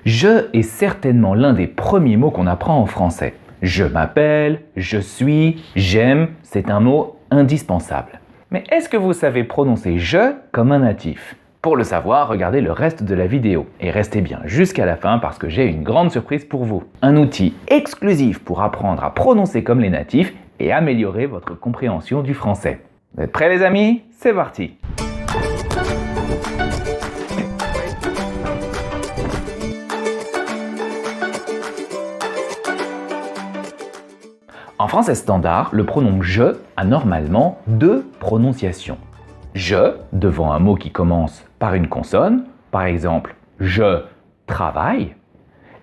Je est certainement l'un des premiers mots qu'on apprend en français. Je m'appelle, je suis, j'aime, c'est un mot indispensable. Mais est-ce que vous savez prononcer je comme un natif? Pour le savoir, regardez le reste de la vidéo et restez bien jusqu'à la fin parce que j'ai une grande surprise pour vous. Un outil exclusif pour apprendre à prononcer comme les natifs et améliorer votre compréhension du français. Vous êtes prêts les amis? C'est parti! En français standard, le pronom je a normalement deux prononciations. Je devant un mot qui commence par une consonne, par exemple je travaille,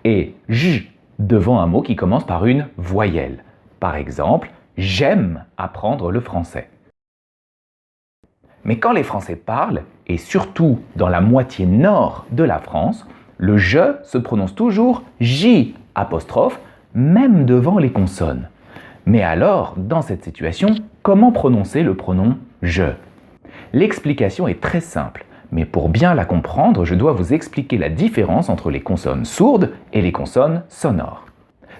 et j devant un mot qui commence par une voyelle, par exemple j'aime apprendre le français. Mais quand les Français parlent, et surtout dans la moitié nord de la France, le je se prononce toujours j apostrophe, même devant les consonnes. Mais alors, dans cette situation, comment prononcer le pronom je? L'explication est très simple, mais pour bien la comprendre, je dois vous expliquer la différence entre les consonnes sourdes et les consonnes sonores.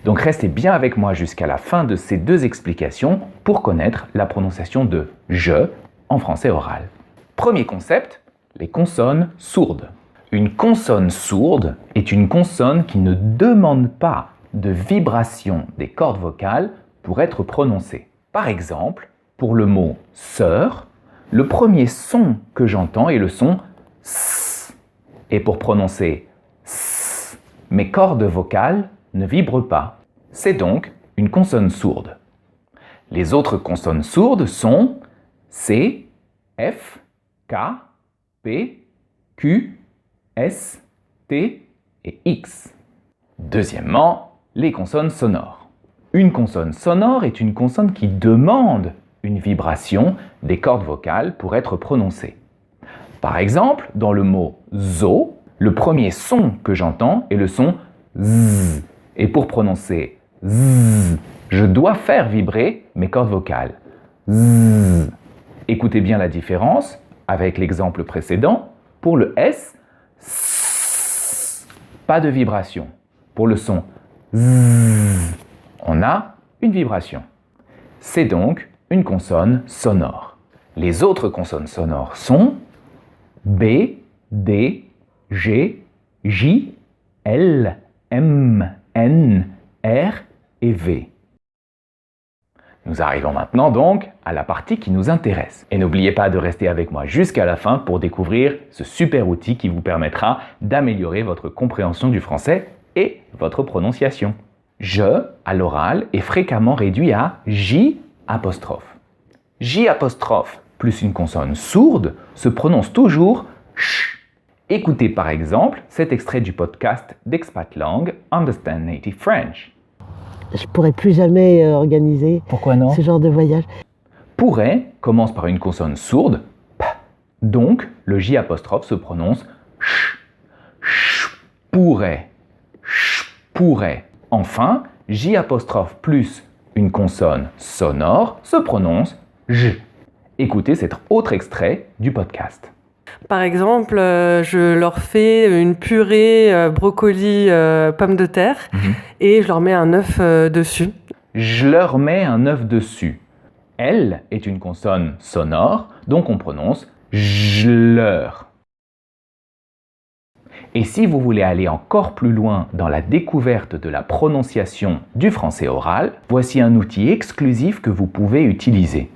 Donc restez bien avec moi jusqu'à la fin de ces deux explications pour connaître la prononciation de je en français oral. Premier concept, les consonnes sourdes. Une consonne sourde est une consonne qui ne demande pas de vibration des cordes vocales pour être prononcée. Par exemple, pour le mot sœur, le premier son que j'entends est le son S. Et pour prononcer S, mes cordes vocales ne vibrent pas. C'est donc une consonne sourde. Les autres consonnes sourdes sont C, F, K, P, Q, S, T et X. Deuxièmement, les consonnes sonores. Une consonne sonore est une consonne qui demande une vibration des cordes vocales pour être prononcée. Par exemple, dans le mot zo, le premier son que j'entends est le son z. Et pour prononcer z, je dois faire vibrer mes cordes vocales. Z. Écoutez bien la différence avec l'exemple précédent. Pour le s, pas de vibration. Pour le son z, on a une vibration. C'est donc une consonne sonore. Les autres consonnes sonores sont B, D, G, J, L, M, N, R et V. Nous arrivons maintenant donc à la partie qui nous intéresse. Et n'oubliez pas de rester avec moi jusqu'à la fin pour découvrir ce super outil qui vous permettra d'améliorer votre compréhension du français et votre prononciation. Je, à l'oral, est fréquemment réduit à J apostrophe. J apostrophe plus une consonne sourde se prononce toujours ch. Écoutez par exemple cet extrait du podcast d'Expatlang Understand Native French. Je pourrais plus jamais organiser ce genre de voyage. Pourrait commence par une consonne sourde, p. Donc le J apostrophe se prononce ch. Ch pourrait. Ch pourrait. Enfin, J apostrophe plus une consonne sonore se prononce J. Écoutez cet autre extrait du podcast. Par exemple, je leur fais une purée brocoli pommes de terre et je leur mets un œuf dessus. Je leur mets un œuf dessus. L est une consonne sonore, donc on prononce je leur. Et si vous voulez aller encore plus loin dans la découverte de la prononciation du français oral, voici un outil exclusif que vous pouvez utiliser.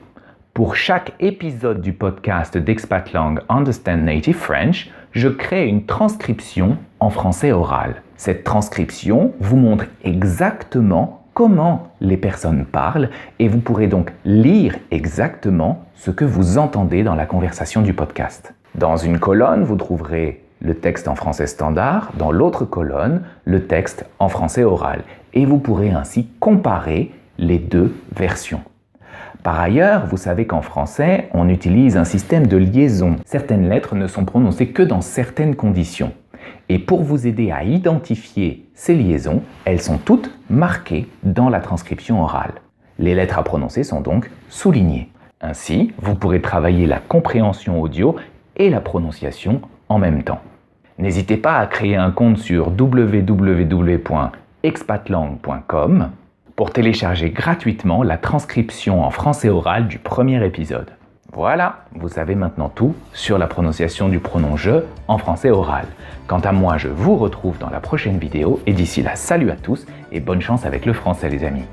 Pour chaque épisode du podcast d'Expatlang Understand Native French, je crée une transcription en français oral. Cette transcription vous montre exactement comment les personnes parlent et vous pourrez donc lire exactement ce que vous entendez dans la conversation du podcast. Dans une colonne, vous trouverez le texte en français standard, dans l'autre colonne, le texte en français oral. Et vous pourrez ainsi comparer les deux versions. Par ailleurs, vous savez qu'en français, on utilise un système de liaison. Certaines lettres ne sont prononcées que dans certaines conditions. Et pour vous aider à identifier ces liaisons, elles sont toutes marquées dans la transcription orale. Les lettres à prononcer sont donc soulignées. Ainsi, vous pourrez travailler la compréhension audio et la prononciation en même temps. N'hésitez pas à créer un compte sur www.expatlang.com pour télécharger gratuitement la transcription en français oral du premier épisode. Voilà, vous savez maintenant tout sur la prononciation du pronom « je » en français oral. Quant à moi, je vous retrouve dans la prochaine vidéo et d'ici là, salut à tous et bonne chance avec le français les amis.